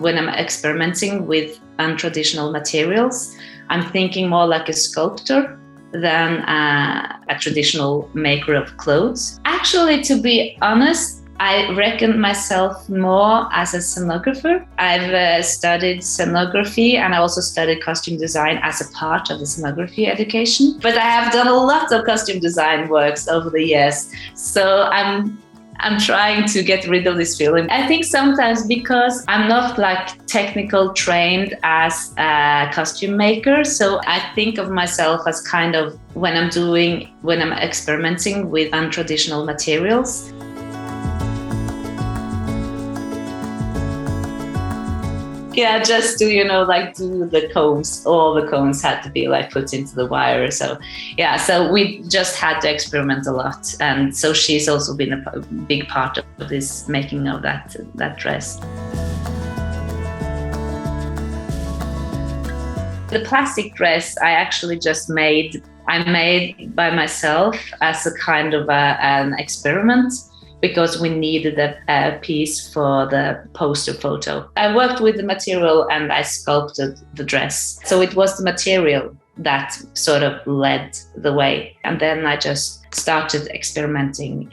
when I'm experimenting with untraditional materials, I'm thinking more like a sculptor than a traditional maker of clothes. Actually, to be honest, I reckon myself more as a scenographer. I've studied scenography and I also studied costume design as a part of the scenography education. But I have done a lot of costume design works over the years. So I'm trying to get rid of this feeling. I think sometimes because I'm not like technical trained as a costume maker, so I think of myself as kind of when I'm experimenting with untraditional materials. Yeah, just to, do the combs. All the combs had to be like put into the wire. So we just had to experiment a lot. And so she's also been a big part of this making of that dress. The plastic dress I actually just made by myself as a kind of an experiment, because we needed a piece for the poster photo. I worked with the material and I sculpted the dress. So it was the material that sort of led the way. And then I just started experimenting,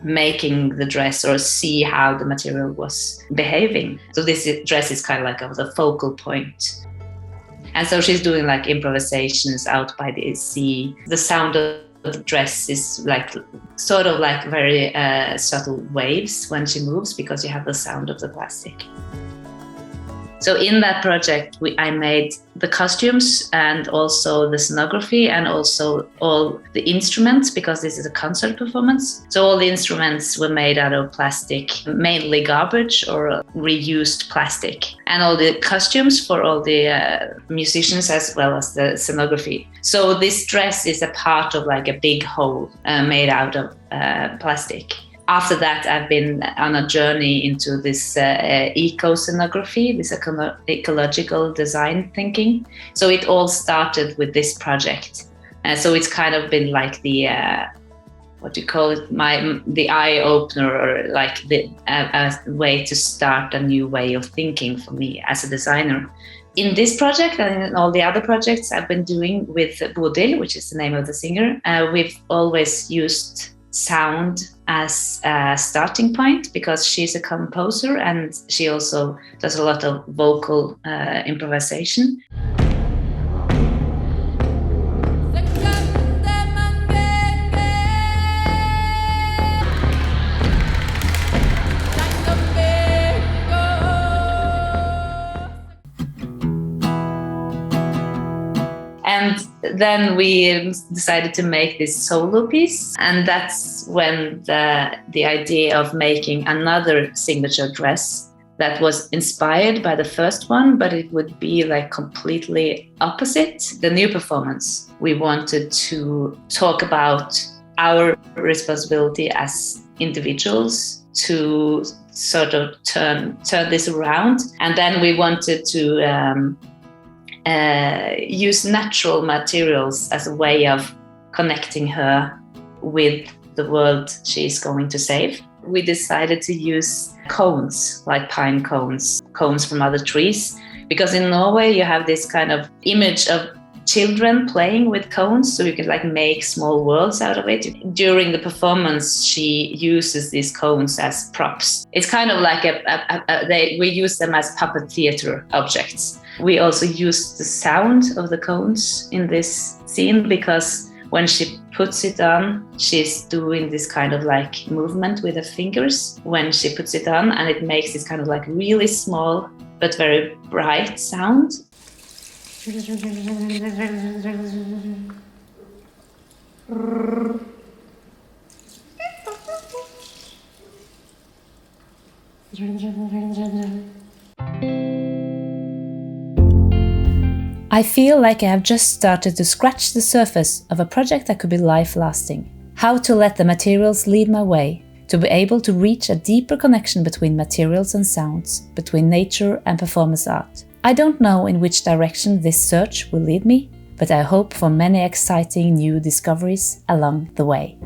making the dress or see how the material was behaving. So this dress is kind of like the focal point. And so she's doing like improvisations out by the sea. The sound of the dress is like sort of like very subtle waves when she moves, because you have the sound of the plastic. So in that project, I made the costumes and also the scenography and also all the instruments, because this is a concert performance. So all the instruments were made out of plastic, mainly garbage or reused plastic. And all the costumes for all the musicians as well as the scenography. So this dress is a part of like a big whole made out of plastic. After that, I've been on a journey into this eco-scenography, this ecological design thinking. So it all started with this project. So it's kind of been like the, the eye-opener, or like a way to start a new way of thinking for me as a designer. In this project and in all the other projects I've been doing with Bodil, which is the name of the singer, we've always used sound as a starting point, because she's a composer and she also does a lot of vocal improvisation. And then we decided to make this solo piece, and that's when the idea of making another signature dress that was inspired by the first one, but it would be like completely opposite. The new performance, we wanted to talk about our responsibility as individuals to sort of turn this around. And then we wanted to use natural materials as a way of connecting her with the world she's going to save. We decided to use cones, like pine cones from other trees, because in Norway you have this kind of image of children playing with cones, so you can like make small worlds out of it. During the performance, she uses these cones as props. It's kind of like we use them as puppet theater objects. We also use the sound of the cones in this scene, because when she puts it on, she's doing this kind of like movement with her fingers when she puts it on, and it makes this kind of like really small but very bright sound. I feel like I have just started to scratch the surface of a project that could be life-lasting. How to let the materials lead my way, to be able to reach a deeper connection between materials and sounds, between nature and performance art. I don't know in which direction this search will lead me, but I hope for many exciting new discoveries along the way.